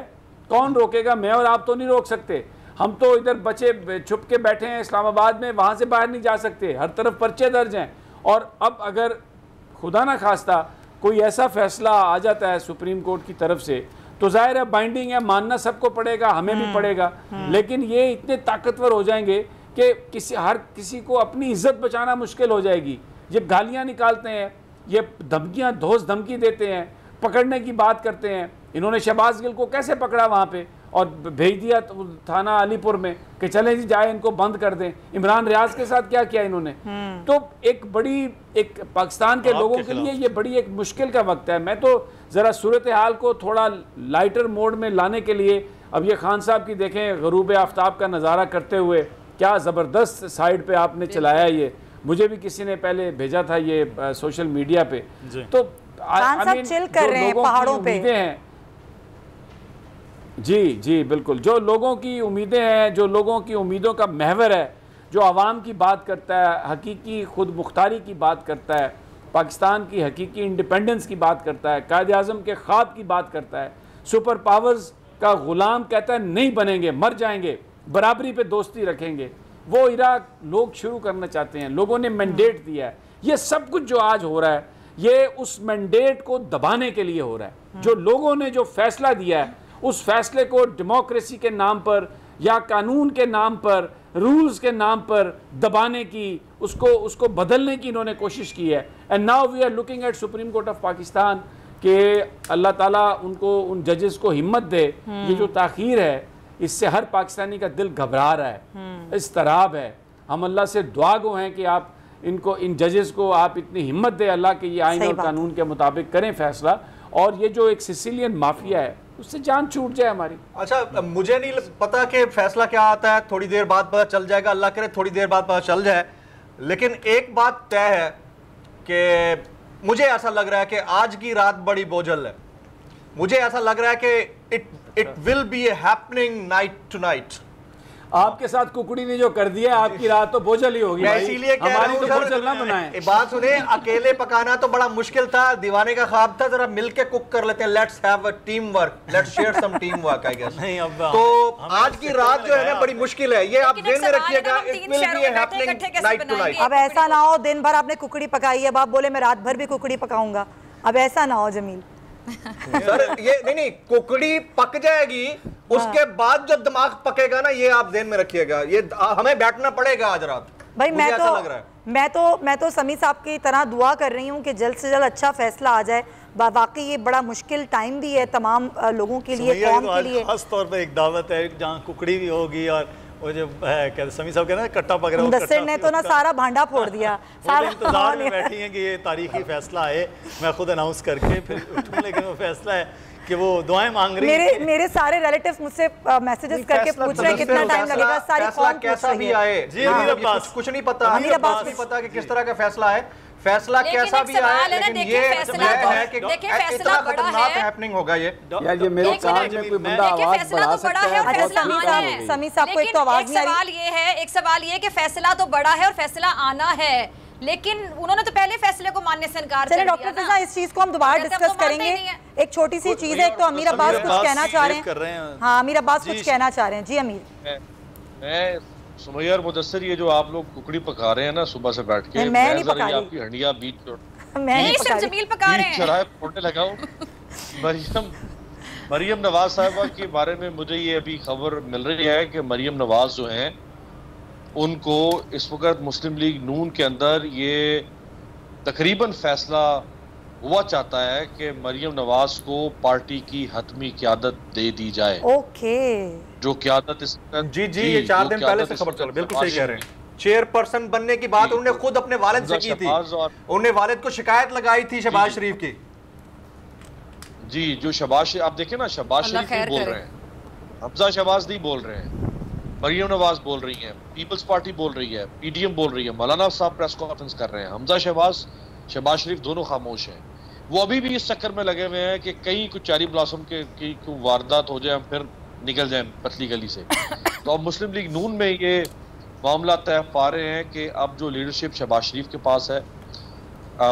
कौन रोकेगा? मैं और आप तो नहीं रोक सकते। हम तो इधर बचे छुप के बैठे हैं इस्लामाबाद में, वहाँ से बाहर नहीं जा सकते, हर तरफ पर्चे दर्ज हैं। और अब अगर खुदा ना खास्ता कोई ऐसा फैसला आ जाता है सुप्रीम कोर्ट की तरफ से तो जाहिर है बाइंडिंग है, मानना सबको पड़ेगा, हमें भी पड़ेगा। लेकिन ये इतने ताकतवर हो जाएंगे कि हर किसी को अपनी इज्जत बचाना मुश्किल हो जाएगी। ये गालियाँ निकालते हैं, ये धमकियाँ, धोस धमकी देते हैं, पकड़ने की बात करते हैं। इन्होंने शहबाज गिल को कैसे पकड़ा वहाँ पे और भेज दिया थाना अलीपुर में कि चले जी जाए इनको बंद कर दें। इमरान रियाज के साथ क्या किया इन्होंने? तो एक पाकिस्तान के लोगों के लिए ये बड़ी एक मुश्किल का वक्त है। मैं तो ज़रा सूरत हाल को थोड़ा लाइटर मोड में लाने के लिए, अब ये खान साहब की देखें गरूब आफ्ताब का नज़ारा करते हुए, क्या ज़बरदस्त साइड पे आपने चलाया। ये मुझे भी किसी ने पहले भेजा था ये सोशल मीडिया पे। तो चिल कर रहे हैं पहाड़ों पे हैं। जी बिल्कुल, जो लोगों की उम्मीदें हैं, जो लोगों की उम्मीदों का महवर है, जो आवाम की बात करता है, हकीकी खुद मुख्तारी की बात करता है, पाकिस्तान की हकीकी इंडिपेंडेंस की बात करता है, कायद आज़म के ख्वाब की बात करता है, सुपर पावर्स का गुलाम कहता है नहीं बनेंगे, मर जाएंगे, बराबरी पे दोस्ती रखेंगे, वो इराक लोग शुरू करना चाहते हैं। लोगों ने मैंडेट दिया है। ये सब कुछ जो आज हो रहा है ये उस मैंडेट को दबाने के लिए हो रहा है। जो लोगों ने जो फैसला दिया है उस फैसले को डेमोक्रेसी के नाम पर या कानून के नाम पर, रूल्स के नाम पर दबाने की, उसको बदलने की इन्होंने कोशिश की है। And now we are looking at supreme court of Pakistan कि अल्लाह ताला उनको, उन जजेस को हिम्मत दे। ये जो ताखीर है इससे हर पाकिस्तानी का दिल घबरा रहा है, इस्तराब है। हम अल्लाह से दुआ गो हैं कि आप इनको, इन जजेस को आप इतनी हिम्मत दे अल्लाह के ये आइन और कानून के मुताबिक करें फैसला, और ये जो एक सिसिलियन माफिया है उससे जान छूट जाए हमारी। अच्छा, मुझे नहीं पता कि फैसला क्या आता है, थोड़ी देर बाद पता चल जाएगा, अल्लाह करे थोड़ी देर बाद पता चल जाए। लेकिन एक बात तय है कि मुझे ऐसा लग रहा है कि आज की रात बड़ी बोझल है। मुझे ऐसा लग रहा है कि it will be a happening night tonight. आपके साथ कुकड़ी ने जो कर दिया आपकी रात तो बोझल ही होगी। मैं इसीलिए कह रहा हूं, बोझल ना बनाएं। बात सुने, अकेले पकाना तो बड़ा मुश्किल था, दीवाने का ख्वाब था जरा मिलके कुक कर लेते हैं। Let's have a team work, let's share some team work I guess. नहीं, अब तो आज की रात जो है ना बड़ी मुश्किल है, ये आप ध्यान में रखिएगा। It will be happening night tonight. अब ऐसा ना हो दिन भर आपने कुकड़ी पकाई है, अब आप बोले मैं रात भर भी कुकड़ी पकाऊंगा। अब ऐसा ना हो जमील। सर ये नहीं, कुकड़ी पक जाएगी, उसके बाद जो दिमाग पकेगा ना, ये आप ध्यान में रखिएगा। ये हमें बैठना पड़ेगा आज रात भाई। मैं तो समी साहब की तरह दुआ कर रही हूँ कि जल्द से जल्द अच्छा फैसला आ जाए। वाकई ये बड़ा मुश्किल टाइम भी है तमाम लोगों के लिए, कौम के लिए। खास तौर पे एक दावत है जहाँ कुकड़ी भी होगी, और वो जो है कहते समी साहब कहते हैं कट्टा पक रहा है, मुदस्सिर ने तो ना सारा भांडा फोड़ दिया। सारा इंतजार में बैठी हैं कि ये तारीखी फैसला आए, मैं खुद अनाउंस करके फिर उठूं। लेकिन वो फैसला है कि वो दुआएं मांग रही हैं। मेरे सारे रिलेटिव्स मुझसे मैसेजेस करके पूछ रहे हैं कितना टाइम लगेगा। सारी फैसला कैसा भी आए, जी अमीर अब्बास कुछ नहीं पता, अमीर अब्बास नहीं पता कि किस तरह का फैसला है। फैसला कैसा भी आए, लेकिन ये है कि इतना खतरनाक हैपनिंग होगा ये। यार ये मेरे कान में कोई बंदा आवाज बढ़ा सकता है। समी साहब को एक तो आवाज नहीं आ रही। एक सवाल ये है कि फैसला तो बड़ा है और फैसला आना है, लेकिन उन्होंने तो पहले फैसले को मानने से इनकार कर दिया। डॉक्टर फिजा, इस चीज को हम दोबारा डिस्कस करेंगे। एक छोटी सी चीज है, एक तो अमीर अब्बास कुछ कहना चाह रहे हैं। हाँ, अमीर अब्बास कुछ कहना चाह रहे हैं। जी अमीर। मैं सुमैया और मुदस्सिर, ये जो आप लोग कुकड़ी पका रहे हैं ना सुबह से बैठ के, मैं नहीं पका रही, आपकी हंडिया बीच जमील पका रहे हैं, फोड़ने लगाओ। मरियम नवाज साहबा के बारे में मुझे ये अभी खबर मिल रही है कि मरियम नवाज जो हैं उनको इस वक्त मुस्लिम लीग नून के अंदर ये तकरीबन फैसला हुआ चाहता है कि मरियम नवाज को पार्टी की हतमी क़यादत दे दी जाए। ओके, जो क़यादत इस जी ये 4 दिन पहले से खबर चल, बिल्कुल सही कह रहे हैं। चेयरपर्सन बनने की बात उन्होंने खुद अपने वालिद से की थी। उन्होंने वालिद को शिकायत लगाई थी शहबाज शरीफ की। जी, जो शहबाज, आप देखें ना, शहबाज शरीफ नहीं बोल रहे हैं, हमजा शहबाज नहीं बोल रहे हैं, मरियम नवाज बोल रही हैं, पीपल्स पार्टी बोल रही है, पीडीएम बोल रही है, मौलाना साहब प्रेस कॉन्फ्रेंस कर रहे हैं, हमजा शहबाज शरीफ दोनों खामोश हैं। वो अभी भी इस चक्कर में लगे हुए हैं कि कहीं कुछ चेरी ब्लॉसम की वारदात हो जाए, हम फिर निकल जाए पतली गली से। तो अब मुस्लिम लीग नून में ये मामला तय पा रहे हैं कि अब जो लीडरशिप शहबाज शरीफ के पास है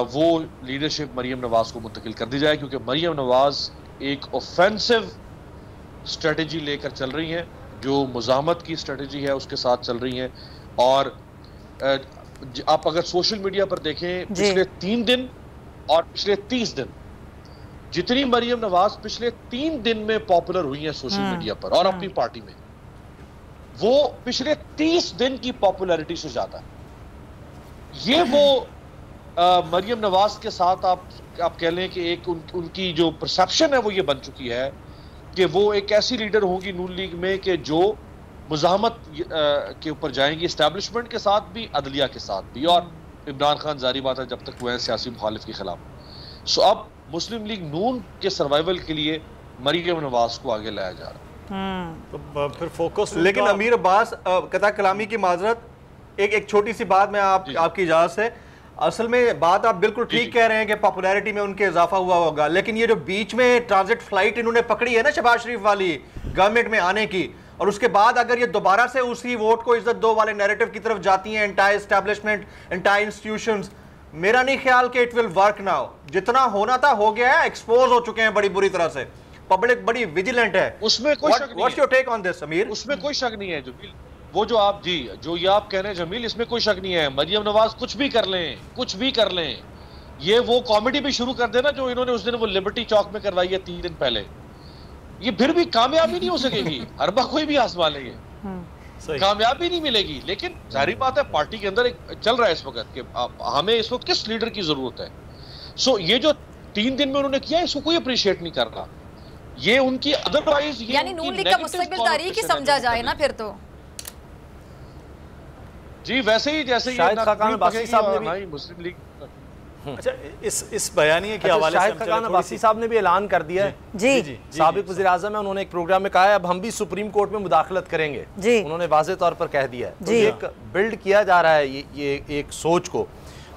वो लीडरशिप मरियम नवाज को मुंतकिल कर दी जाए, क्योंकि मरियम नवाज एक ऑफेंसिव स्ट्रेटजी लेकर चल रही हैं, जो मुजामत की स्ट्रेटजी है उसके साथ चल रही हैं। और आप अगर सोशल मीडिया पर देखें पिछले 3 दिन और पिछले 30 दिन, जितनी मरियम नवाज पिछले 3 दिन में पॉपुलर हुई है सोशल मीडिया पर और अपनी पार्टी में, वो पिछले 30 दिन की पॉपुलैरिटी से ज्यादा है। ये वो मरियम नवाज के साथ आप कह लें कि एक उनकी जो परसेप्शन है वो ये बन चुकी है कि वो एक ऐसी लीडर होंगी नून लीग में कि जो मुजाहमत के ऊपर जाएंगी, इस्टेब्लिशमेंट के साथ भी, अदलिया के साथ भी, और इमरान खान जारी बात है जब तक वह सियासी मुखालिफ के खिलाफ। सो अब मुस्लिम लीग नून के सर्वाइवल के लिए मरियम नवाज को आगे लाया जा रहा है। तो फिर फोकस, लेकिन अमीर अब्बास, कता कलामी की माजरत, एक छोटी सी बात मैं आपकी इजाजत से, असल में बात आप बिल्कुल ठीक कह रहे हैं कि पॉपुलैरिटी में उनके इजाफा हुआ होगा, लेकिन ये जो बीच में ट्रांजिट फ्लाइट इन्होंने पकड़ी है ना शहबाज शरीफ वाली गवर्नमेंट में आने की, और उसके बाद अगर ये दोबारा से उसी वोट को इज्जत दो वाले नैरेटिव की तरफ जाती हैं, एंटायर एस्टैब्लिशमेंट, एंटायर इंस्टीट्यूशंस, मेरा नहीं ख्याल कि इट विल वर्क नाउ। जितना होना था हो गया है, एक्सपोज हो चुके हैं बड़ी बुरी तरह से। पब्लिक बड़ी विजिलेंट है, उसमें कोई शक नहीं है। What's your take on this Amir? उसमें कोई शक नहीं है जमील, वो जो आप जो ये आप कह रहे हैं जमील, इसमें कोई शक नहीं है। मरियम नवाज कुछ भी कर लें, कुछ भी कर लें, ये वो कॉमेडी भी शुरू कर देना जो इन्होंने उस दिन वो लिबर्टी चौक में करवाई है 3 दिन पहले, ये फिर भी कामयाबी नहीं हो सकेगी। हर बार कोई भी आजमा लेंगे, कामयाबी नहीं मिलेगी। लेकिन जाहिर बात है पार्टी के अंदर एक चल रहा है इस वक्त कि हमें इस वक्त किस लीडर की जरूरत है। सो ये जो 3 दिन में उन्होंने किया इसको कोई अप्रिशिएट नहीं कर रहा, ये उनकी अदरवाइज यानी नून लीग का मुस्तकबिल तारीख ही समझा जाए ना फिर तो जी, वैसे ही जैसे शाहिद खाकान अब्बासी साहब ने भी मुस्लिम लीग। अच्छा, इस बयानिए के हवाले से शाहिद खाकान अब्बासी साहब ने भी ऐलान कर दिया है, जी साबिक वज़ीर आज़म है, उन्होंने एक प्रोग्राम में कहा है अब हम भी सुप्रीम कोर्ट में मुदाखलत करेंगे। जी उन्होंने वाज़े तौर पर कह दिया है। तो एक बिल्ड किया जा रहा है ये एक सोच को,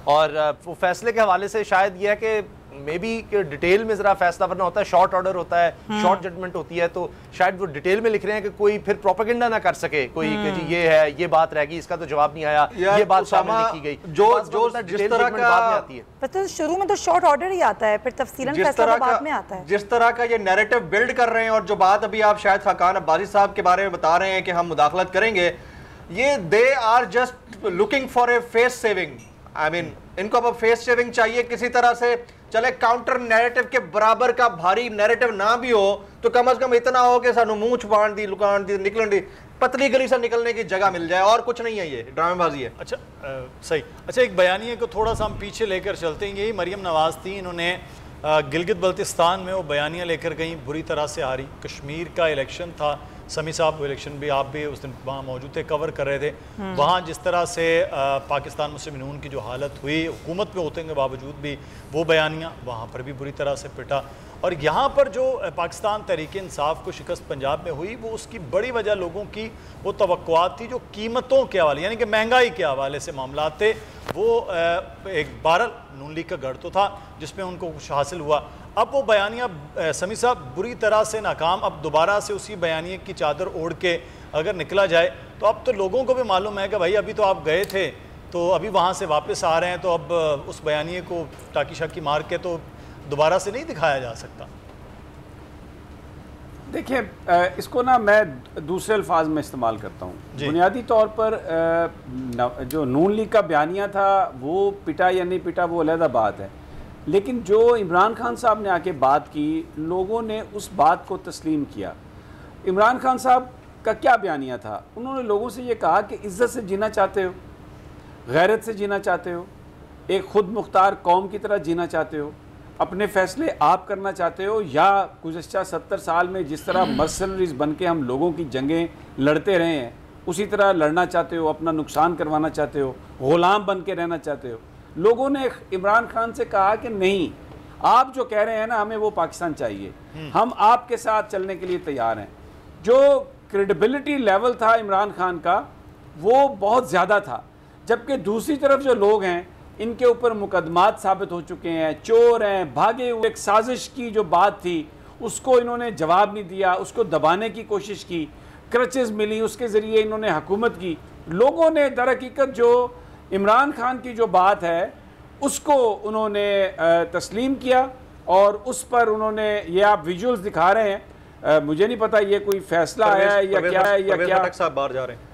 और वो फैसले के हवाले से शायद ये है कि मे बी डिटेल में जरा फैसला करना होता है, शॉर्ट ऑर्डर होता है, शॉर्ट जजमेंट होती है, तो शायद वो डिटेल में लिख रहे हैं कि कोई फिर प्रोपेगेंडा ना कर सके कोई कि जी ये है, ये बात रह गई, इसका तो जवाब नहीं आया, ये बात शामिल नहीं की गई। जो जिस तरह का आती है तो शुरू में तो शॉर्ट ऑर्डर ही आता है, फिर तफसीलन फैसला बाद में आता है। जिस तरह का ये नैरेटिव बिल्ड कर रहे हैं, और जो बात अभी आप शाहिद खाकान अब्बासी साहब के बारे में बता रहे हैं कि हम मुदाखलत करेंगे, ये they are just looking for a face saving. I mean इनको अब फेस सेविंग चाहिए किसी तरह से, चले काउंटर नैरेटिव के बराबर का भारी नैरेटिव ना भी हो तो कम से कम इतना हो कि सानू मुंह छुपान दी, लुकान दी, निकलन दी, पतली गली से निकलने की जगह मिल जाए, और कुछ नहीं है, ये ड्रामेबाजी है। अच्छा सही। अच्छा, एक बयानिए को थोड़ा सा हम पीछे लेकर चलते हैं। यही मरियम नवाज थी, इन्होंने गिलगित बल्तिस्तान में वो बयानियाँ लेकर गई, बुरी तरह से हारी। कश्मीर का इलेक्शन था, समी साहब वो इलेक्शन भी, आप भी उस दिन वहाँ मौजूद थे, कवर कर रहे थे। वहाँ जिस तरह से पाकिस्तान मुस्लिम नून की जो हालत हुई, हुकूमत पे होते के बावजूद भी वो बयानियाँ वहाँ पर भी बुरी तरह से पिटा। और यहाँ पर जो पाकिस्तान तहरीक इंसाफ को शिकस्त पंजाब में हुई, वो उसकी बड़ी वजह लोगों की वो तवक्कुआत थी जो कीमतों के हवाले, यानी कि महंगाई के हवाले से मामला थे। वो एक बहरहाल नून लीग का गढ़ तो था जिसमें उनको कुछ हासिल हुआ। अब वो बयानिया समी साहब बुरी तरह से नाकाम, अब दोबारा से उसी बयानिए की चादर ओढ़ के अगर निकला जाए तो अब तो लोगों को भी मालूम है कि भाई अभी तो आप गए थे, तो अभी वहाँ से वापस आ रहे हैं, तो अब उस बयानिए को टाकी शाकी मार के तो दोबारा से नहीं दिखाया जा सकता। देखिए, इसको ना मैं दूसरे अल्फाज में इस्तेमाल करता हूँ। बुनियादी तौर पर जो नून लीग का बयानिया था वो पिटा या नहीं पिटा वो अलग बात है, लेकिन जो इमरान खान साहब ने आके बात की, लोगों ने उस बात को तस्लीम किया। इमरान खान साहब का क्या बयानिया था? उन्होंने लोगों से ये कहा कि इज़्ज़त से जीना चाहते हो, गैरत से जीना चाहते हो, एक ख़ुद मुख्तार कौम की तरह जीना चाहते हो, अपने फ़ैसले आप करना चाहते हो, या गुज़श्ता 70 साल में जिस तरह मर्सनरीज बन के हम लोगों की जंगें लड़ते रहे हैं उसी तरह लड़ना चाहते हो, अपना नुकसान करवाना चाहते हो, ग़ुलाम बन के रहना चाहते हो। लोगों ने इमरान खान से कहा कि नहीं, आप जो कह रहे हैं ना, हमें वो पाकिस्तान चाहिए, हम आपके साथ चलने के लिए तैयार हैं। जो क्रेडिबिलिटी लेवल था इमरान खान का वो बहुत ज़्यादा था, जबकि दूसरी तरफ जो लोग हैं इनके ऊपर मुकदमात साबित हो चुके हैं, चोर हैं, भागे हुए। एक साजिश की जो बात थी उसको इन्होंने जवाब नहीं दिया, उसको दबाने की कोशिश की, क्रचेस मिली, उसके ज़रिए इन्होंने हुकूमत की। लोगों ने दर हकीकत जो इमरान खान की जो बात है उसको उन्होंने तस्लीम किया, और उस पर उन्होंने, ये आप विजुअल्स दिखा रहे हैं, मुझे नहीं पता ये कोई फैसला आया है या क्या है, या क्या साहब बाहर जा रहे हैं,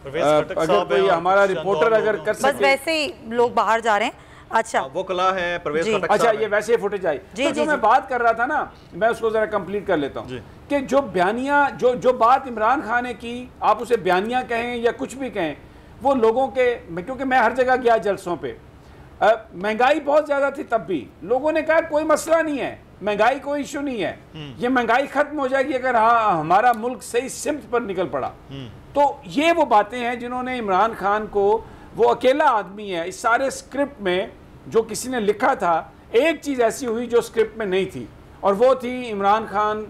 अगर कोई हमारा रिपोर्टर अगर कर सके। बस वैसे ही लोग बाहर जा रहे हैं। अच्छा, वो कला है परवेज खटक अच्छा, ये वैसे ही फुटेज आई। तो जो मैं बात कर रहा था ना, मैं उसको जरा कंप्लीट कर लेता हूँ कि जो बयानिया, जो बात इमरान खान ने की, आप उसे बयानिया कहें या कुछ भी कहें, वो लोगों के, क्योंकि मैं हर जगह गया जलसों पे, महंगाई बहुत ज़्यादा थी, तब भी लोगों ने कहा कोई मसला नहीं है, महंगाई कोई इशू नहीं है, ये महंगाई खत्म हो जाएगी अगर हमारा मुल्क सही सिमत पर निकल पड़ा। तो ये वो बातें हैं जिन्होंने इमरान खान को, वो अकेला आदमी है इस सारे स्क्रिप्ट में, जो किसी ने लिखा था, एक चीज़ ऐसी हुई जो स्क्रिप्ट में नहीं थी, और वो थी इमरान खान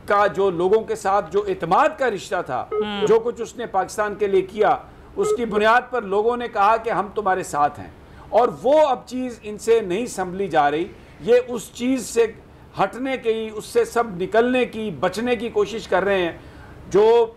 का जो लोगों के साथ जो एतमाद का रिश्ता था, जो कुछ उसने पाकिस्तान के लिए किया, उसकी बुनियाद पर लोगों ने कहा कि हम तुम्हारे साथ हैं। और वो अब चीज़ इनसे नहीं संभली जा रही, ये उस चीज़ से हटने की, उससे सब निकलने की, बचने की कोशिश कर रहे हैं।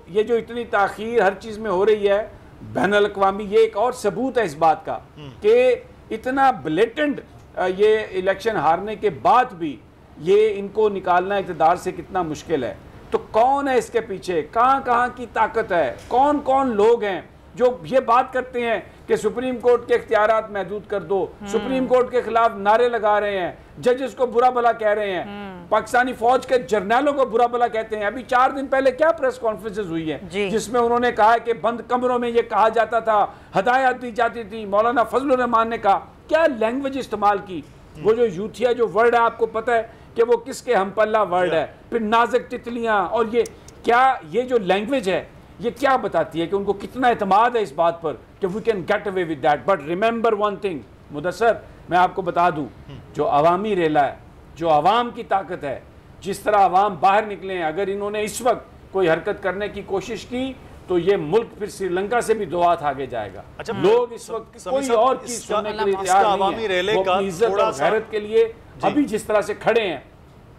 ये जो इतनी ताख़ीर हर चीज़ में हो रही है बैनुल अक़वामी, ये एक और सबूत है इस बात का कि इतना ब्लेटेंट ये इलेक्शन हारने के बाद भी ये इनको निकालना इक़्तिदार से कितना मुश्किल है। तो कौन है इसके पीछे, कहाँ कहाँ की ताकत है, कौन कौन लोग हैं जो ये बात करते हैं कि सुप्रीम कोर्ट के इख्तियारात महदूद कर दो, सुप्रीम कोर्ट के खिलाफ नारे लगा रहे हैं, जजेस को बुरा भला कह रहे हैं, पाकिस्तानी फौज के जर्नैलों को बुरा भला कहते हैं। अभी 4 दिन पहले क्या प्रेस कॉन्फ्रेंसेस हुई है जिसमें उन्होंने कहा कि बंद कमरों में ये कहा जाता था, हदायत दी जाती थी। मौलाना फजलुर रहमान ने कहा, क्या लैंग्वेज इस्तेमाल की। वो जो यूथिया जो वर्ड है आपको पता है कि वो किसके हम पल्ला वर्ड है, फिर नाज़िक तितलियां, और ये क्या, ये जो लैंग्वेज है ये क्या बताती है कि उनको कितना एतमाद है इस बात पर कि we can get away with that. But remember one thing Mudassar, मैं आपको बता दूं, जो अवामी रेला है, जो अवाम की ताकत है, जिस तरह अवाम बाहर निकले हैं, अगर इन्होंने इस वक्त कोई हरकत करने की कोशिश की तो ये मुल्क फिर श्रीलंका से भी 2 हाथ आगे जाएगा। अच्छा, लोग इस वक्त कोई और चीज सुनने के लिए तैयार नहीं है, वो अपनी इज्जत और गैरत के लिए अभी जिस तरह से खड़े हैं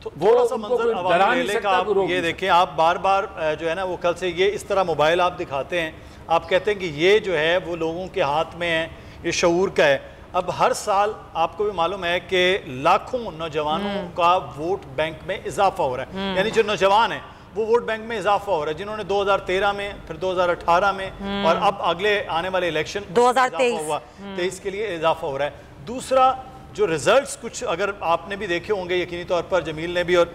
तो थोड़ा सा मंजर अवामी रेले का आप ये देखें। आप बार बार जो है ना वो कल से ये इस तरह मोबाइल आप दिखाते हैं, आप कहते हैं कि ये जो है वो लोगों के हाथ में है, ये शऊर का है। अब हर साल आपको भी मालूम है कि लाखों नौजवानों का वोट बैंक में इजाफा हो रहा है, यानी जो नौजवान है वो वोट बैंक में इजाफा हो रहा है, जिन्होंने 2013 में, फिर 2018 में और अब अगले आने वाले इलेक्शन 2023 के लिए इजाफा हो रहा है। दूसरा जो रिजल्ट्स कुछ अगर आपने भी देखे होंगे यकीनी तौर पर, जमील ने भी, और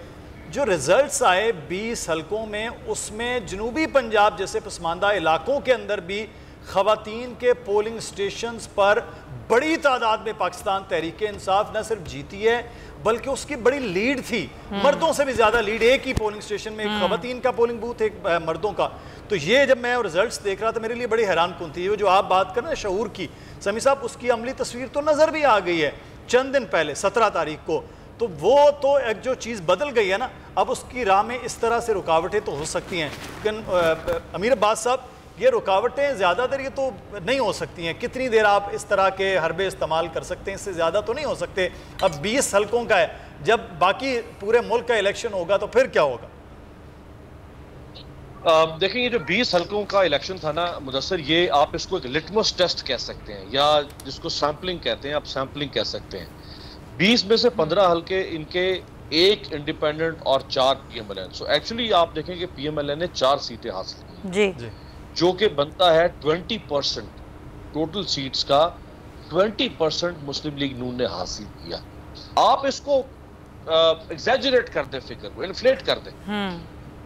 जो रिजल्ट्स आए 20 हलकों में, उसमें जनूबी पंजाब जैसे पसमानदा इलाकों के अंदर भी ख़वातीन के पोलिंग स्टेशंस पर बड़ी तादाद में पाकिस्तान तहरीक इंसाफ न सिर्फ जीती है बल्कि उसकी बड़ी लीड थी, मर्दों से भी ज़्यादा लीड। एक ही पोलिंग स्टेशन में एक ख़वातीन का पोलिंग बूथ, एक मर्दों का। तो ये जब मैं रिजल्ट्स देख रहा था मेरे लिए बड़ी हैरान कुन थी। वो जो आप बात कर रहे हैं शऊर की, समी साहब, उसकी अमली तस्वीर तो नज़र भी आ गई है चंद दिन पहले 17 तारीख को। तो वो तो एक जो चीज़ बदल गई है ना, अब उसकी राह में इस तरह से रुकावटें तो हो सकती हैं, लेकिन अमीर अब्बास साहब, ये रुकावटें ज़्यादा देर ये तो नहीं हो सकती हैं। कितनी देर आप इस तरह के हरबे इस्तेमाल कर सकते हैं, इससे ज़्यादा तो नहीं हो सकते। अब 20 हलकों का है, जब बाकी पूरे मुल्क का इलेक्शन होगा तो फिर क्या होगा? देखिए, ये जो 20 हलकों का इलेक्शन था ना मुदस्सर, ये आप इसको एक लिटमस टेस्ट कह सकते हैं, या जिसको सैम्पलिंग कहते हैं, आप सैम्पलिंग कह सकते हैं। 20 में से 15 हलके इनके, एक इंडिपेंडेंट और 4 PMLN। सो एक्चुअली आप देखेंगे PMLN ने 4 सीटें हासिल की जी, जो कि बनता है 20% टोटल सीट्स का 20% मुस्लिम लीग नून ने हासिल किया। आप इसको एग्जैजरेट कर दें, फिगर को इन्फ्लेट कर दें,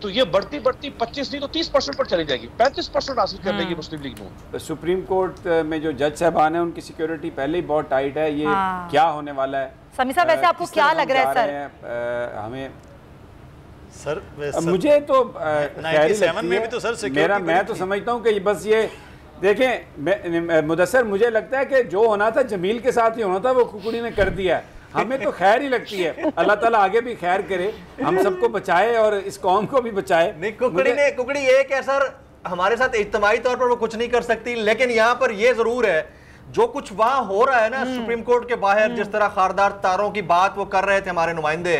तो ये बढ़ती बढ़ती 25 नहीं तो 30% पर चली जाएगी, 35% हासिल कर लेगी मुस्लिम लीग नून। सुप्रीम कोर्ट में जो जज साहबान है उनकी सिक्योरिटी पहले ही बहुत टाइट है, ये क्या होने वाला है? समी साहब, वैसे आपको क्या लग रहा है सर? हमें सर मुझे तो 97 में भी तो सर सिक्योरिटी मैं तो समझता हूँ कि बस ये देखें मुदस्सर, मुझे लगता है कि जो होना था जमील के साथ ही होना था, वो कुकड़ी ने कर दिया। हमें तो खैर ही लगती है, अल्लाह ताला आगे भी खैर करे, हम सबको बचाए और इस कौम को भी बचाए। नहीं, कुकड़ी एक है सर, हमारे साथ इज्तिमाई तौर पर वो कुछ नहीं कर सकती, लेकिन यहाँ पर ये जरूर है जो कुछ वहां हो रहा है ना सुप्रीम कोर्ट के बाहर, जिस तरह खारदार तारों की बात वो कर रहे थे हमारे नुमाइंदे,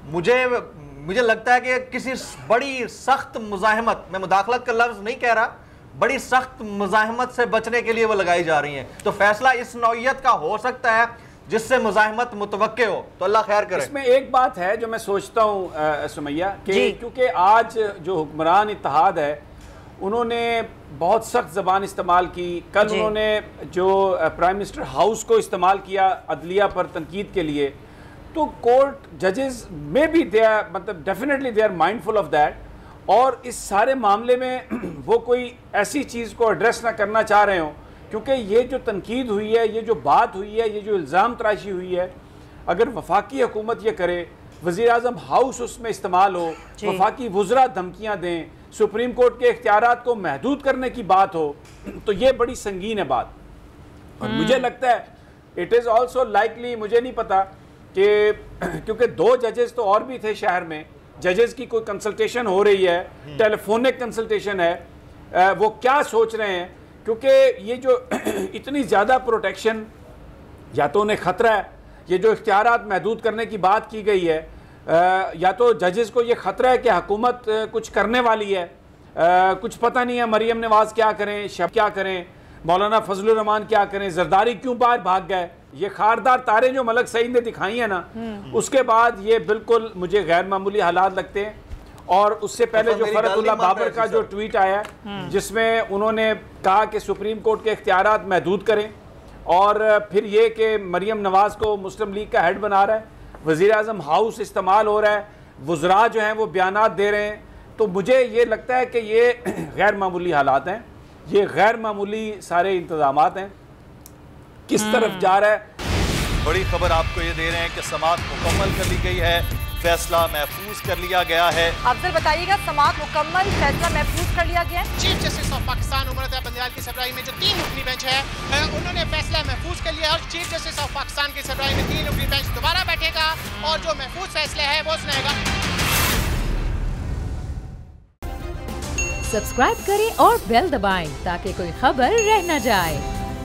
मुझे लगता है कि किसी बड़ी सख्त मुजाहिमत, मैं मुदाखलत का लफ्ज नहीं कह रहा, बड़ी सख्त मुजाहिमत से बचने के लिए वो लगाई जा रही हैं। तो फैसला इस नौइयत का हो सकता है जिससे मुजाहिमत मुतवक्के हो, तो अल्लाह खैर करे। इसमें एक बात है जो मैं सोचता हूँ सुमैया, कि क्योंकि आज जो हुक्मरान इत्तेहाद है उन्होंने बहुत सख्त ज़बान इस्तेमाल की। कल उन्होंने जो प्राइम मिनिस्टर हाउस को इस्तेमाल किया अदलिया पर तनकीद के लिए, तो कोर्ट जजेस में भी दे आर, मतलब definitely they are mindful of that, और इस सारे मामले में वो कोई ऐसी चीज़ को एड्रेस ना करना चाह रहे हों, क्योंकि ये जो तनकीद हुई है, ये जो बात हुई है, ये जो इल्ज़ाम तराशी हुई है, अगर वफाकी हुकूमत ये करे, वज़ीर आज़म हाउस उसमें इस्तेमाल हो, वफाकी वुज़रा धमकियाँ दें, सुप्रीम कोर्ट के इख्तियारात को महदूद करने की बात हो, तो ये बड़ी संगीन है बात। और मुझे लगता है इट इज़ ऑल्सो लाइकली, मुझे नहीं पता कि क्योंकि 2 जजेस तो और भी थे शहर में, जजेस की कोई कंसल्टेशन हो रही है, टेलीफोनिक कंसल्टेशन है, वो क्या सोच रहे हैं, क्योंकि ये जो इतनी ज़्यादा प्रोटेक्शन, या तो उन्हें ख़तरा है, ये जो इख्तियारात महदूद करने की बात की गई है, या तो जजेस को ये ख़तरा है कि हुकूमत कुछ करने वाली है, कुछ पता नहीं है मरियम नवाज़ क्या करें, शब क्या करें, मौलाना फजलुर रहमान क्या करें, जरदारी क्यों बाहर भाग गए, ये खारदार तारे जो मलक सईद ने दिखाई है ना, उसके बाद ये बिल्कुल मुझे गैर मामूली हालात लगते हैं। और उससे पहले जो फरतुल्लाह बाबर का जो ट्वीट आया जिसमें उन्होंने कहा कि सुप्रीम कोर्ट के इख्तियारात महदूद करें, और फिर ये कि मरियम नवाज को मुस्लिम लीग का हेड बना रहा है, वज़ीर आज़म हाउस इस्तेमाल हो रहा है, वज़रा जो हैं वो बयानात दे रहे हैं, तो मुझे ये लगता है कि ये गैर मामूली हालात हैं, ये गैर मामूली सारे इंतजामात हैं। किस तरफ जा रहा है? बड़ी खबर आपको ये दे रहे हैं कि समाअत मुकम्मल कर ली गई है, फैसला महफूज कर लिया गया है। अफजल बताइएगा, समाअत मुकम्मल, फैसला महफूज कर लिया गया है। Chief justice of Pakistan Umar Ata Bandial की सरबराही में जो 3 रुकनी बेंच है उन्होंने फैसला महफूज कर लिया और चीफ जस्टिस ऑफ पाकिस्तान की सरबराही में 3 रुकनी बेंच दोबारा बैठेगा और जो महफूज फैसला है वो सुनाएगा। सब्सक्राइब करें और बेल दबाएं ताकि कोई खबर रह न जाए।